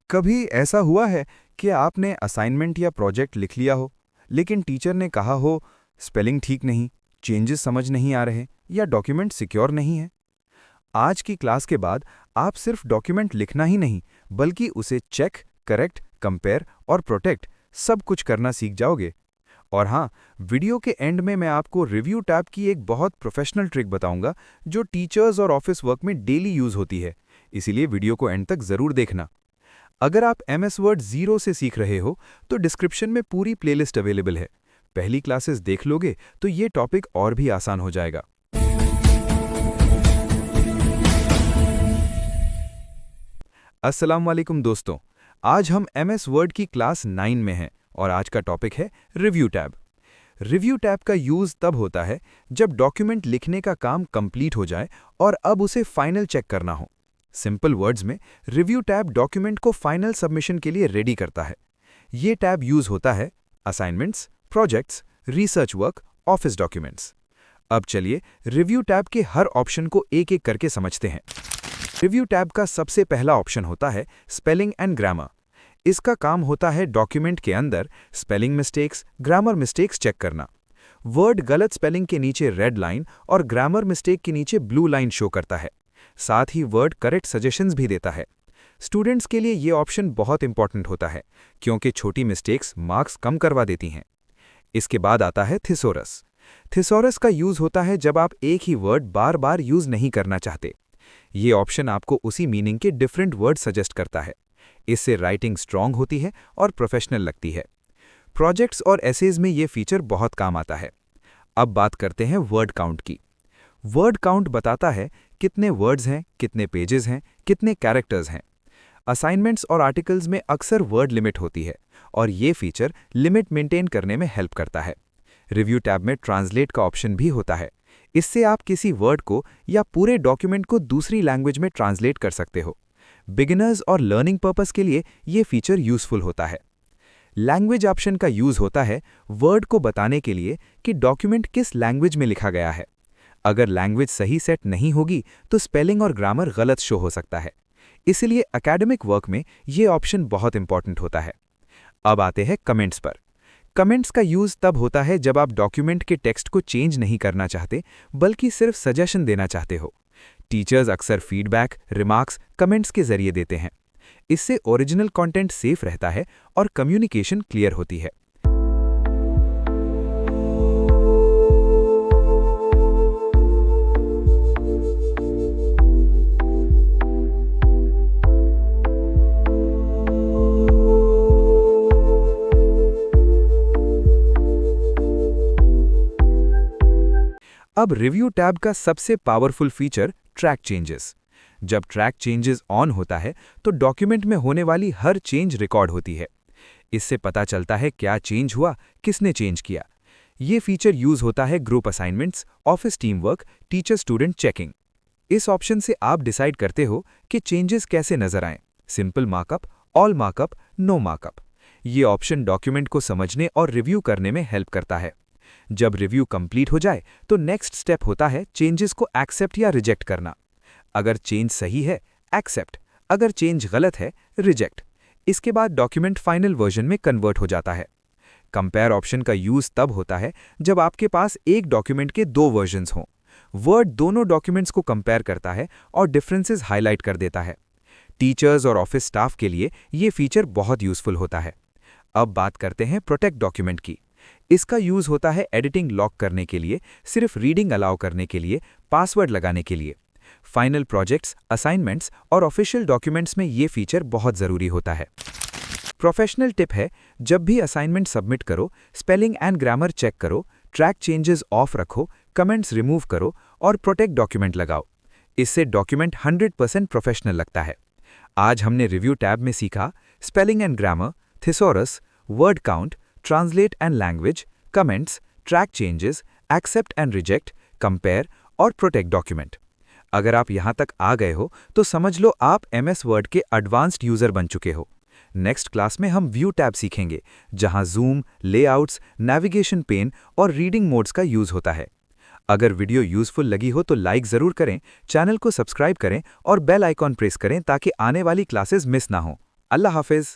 कभी ऐसा हुआ है कि आपने असाइनमेंट या प्रोजेक्ट लिख लिया हो, लेकिन टीचर ने कहा हो स्पेलिंग ठीक नहीं, चेंजेस समझ नहीं आ रहे या डॉक्यूमेंट सिक्योर नहीं है? आज की क्लास के बाद आप सिर्फ डॉक्यूमेंट लिखना ही नहीं, बल्कि उसे चेक, करेक्ट, कंपेयर और प्रोटेक्ट सब कुछ करना सीख जाओगे। और हाँ, वीडियो के एंड में मैं आपको रिव्यू टैब की एक बहुत प्रोफेशनल ट्रिक बताऊंगा जो टीचर्स और ऑफिस वर्क में डेली यूज होती है, इसीलिए वीडियो को एंड तक जरूर देखना। अगर आप MS वर्ड 0 से सीख रहे हो तो डिस्क्रिप्शन में पूरी प्लेलिस्ट अवेलेबल है। पहली क्लासेस देख लोगे तो ये टॉपिक और भी आसान हो जाएगा। अस्सलाम वालेकुम दोस्तों, आज हम MS वर्ड की क्लास 9 में हैं और आज का टॉपिक है रिव्यू टैब। रिव्यू टैब का यूज़ तब होता है जब डॉक्यूमेंट लिखने का काम कंप्लीट हो जाए और अब उसे फाइनल चेक करना हो। सिंपल वर्ड्स में, रिव्यू टैब डॉक्यूमेंट को फाइनल सबमिशन के लिए रेडी करता है। ये टैब यूज़ होता है assignments, projects, research work, office documents. अब चलिए रिव्यू टैब के हर ऑप्शन को एक एक करके समझते हैं। रिव्यू टैब का सबसे पहला ऑप्शन होता है स्पेलिंग एंड ग्रामर। इसका काम होता है डॉक्यूमेंट के अंदर spelling mistakes, grammar mistakes check करना। वर्ड गलत स्पेलिंग के नीचे रेड लाइन और ग्रामर मिस्टेक के नीचे ब्लू लाइन शो करता है। साथ ही वर्ड करेक्ट सजेशंस भी देता है। स्टूडेंट्स के लिए ये ऑप्शन बहुत इंपॉर्टेंट होता है क्योंकि छोटी मिस्टेक्स मार्क्स कम करवा देती हैं। इसके बाद आता है थिसोरस। थिसोरस का यूज़ होता है जब आप एक ही वर्ड बार बार यूज़ नहीं करना चाहते। ये ऑप्शन आपको उसी मीनिंग के डिफरेंट वर्ड सजेस्ट करता है। इससे राइटिंग स्ट्रांग होती है और प्रोफेशनल लगती है। प्रोजेक्ट्स और एसेज में ये फीचर बहुत काम आता है। अब बात करते हैं वर्ड काउंट की। वर्ड काउंट बताता है कितने वर्ड्स हैं, कितने पेजेस हैं, कितने कैरेक्टर्स हैं। असाइनमेंट्स और आर्टिकल्स में अक्सर वर्ड लिमिट होती है और ये फीचर लिमिट मेंटेन करने में हेल्प करता है। रिव्यू टैब में ट्रांसलेट का ऑप्शन भी होता है। इससे आप किसी वर्ड को या पूरे डॉक्यूमेंट को दूसरी लैंग्वेज में ट्रांसलेट कर सकते हो। बिगिनर्स और लर्निंग पर्पस के लिए ये फीचर यूजफुल होता है। लैंग्वेज ऑप्शन का यूज होता है वर्ड को बताने के लिए कि डॉक्यूमेंट किस लैंग्वेज में लिखा गया है। अगर लैंग्वेज सही सेट नहीं होगी तो स्पेलिंग और ग्रामर गलत शो हो सकता है। इसलिए एकेडमिक वर्क में ये ऑप्शन बहुत इंपॉर्टेंट होता है। अब आते हैं कमेंट्स पर। कमेंट्स का यूज़ तब होता है जब आप डॉक्यूमेंट के टेक्स्ट को चेंज नहीं करना चाहते, बल्कि सिर्फ सजेशन देना चाहते हो। टीचर्स अक्सर फीडबैक, रिमार्क्स, कमेंट्स के जरिए देते हैं। इससे ओरिजिनल कंटेंट सेफ रहता है और कम्युनिकेशन क्लियर होती है। अब रिव्यू टैब का सबसे पावरफुल फीचर ट्रैक चेंजेस। जब ट्रैक चेंजेस ऑन होता है तो डॉक्यूमेंट में होने वाली हर चेंज रिकॉर्ड होती है। इससे पता चलता है क्या चेंज हुआ, किसने चेंज किया। ये फीचर यूज होता है group assignments, office team work, teacher student checking. इस ऑप्शन से आप डिसाइड करते हो कि चेंजेस कैसे नजर आएं, simple markup, all markup, no markup. ये ऑप्शन डॉक्यूमेंट को समझने और रिव्यू करने में हेल्प करता है। जब रिव्यू कंप्लीट हो जाए तो नेक्स्ट स्टेप होता है चेंजेस को एक्सेप्ट या रिजेक्ट करना। अगर चेंज सही है, एक्सेप्ट, अगर चेंज गलत है, रिजेक्ट। इसके बाद डॉक्यूमेंट फाइनल वर्जन में कन्वर्ट हो जाता है। कंपेयर ऑप्शन का यूज तब होता है जब आपके पास एक डॉक्यूमेंट के दो वर्जन्स हों। वर्ड दोनों डॉक्यूमेंट्स को कंपेयर करता है और डिफरेंसेस हाईलाइट कर देता है। टीचर्स और ऑफिस स्टाफ के लिए ये फीचर बहुत यूजफुल होता है। अब बात करते हैं प्रोटेक्ट डॉक्यूमेंट की। इसका यूज होता है एडिटिंग लॉक करने के लिए, सिर्फ रीडिंग अलाउ करने के लिए, पासवर्ड लगाने के लिए। फाइनल प्रोजेक्ट्स, असाइनमेंट्स और ऑफिशियल डॉक्यूमेंट्स में ये फीचर बहुत ज़रूरी होता है। प्रोफेशनल टिप है, जब भी असाइनमेंट सबमिट करो, स्पेलिंग एंड ग्रामर चेक करो, ट्रैक चेंजेस ऑफ रखो, कमेंट्स रिमूव करो और प्रोटेक्ट डॉक्यूमेंट लगाओ। इससे डॉक्यूमेंट 100% प्रोफेशनल लगता है। आज हमने रिव्यू टैब में सीखा spelling and grammar, thesaurus, word count, translate and language, comments, track changes, accept and reject, compare और प्रोटेक्ट डॉक्यूमेंट। अगर आप यहाँ तक आ गए हो तो समझ लो आप MS वर्ड के एडवांस्ड यूजर बन चुके हो। नेक्स्ट क्लास में हम व्यू टैब सीखेंगे, जहाँ जूम, लेआउट्स, नेविगेशन पेन और रीडिंग मोड्स का यूज होता है। अगर वीडियो यूजफुल लगी हो तो लाइक ज़रूर करें, चैनल को सब्सक्राइब करें और बेल आइकॉन प्रेस करें ताकि आने वाली क्लासेस मिस ना हो। अल्लाह हाफिज।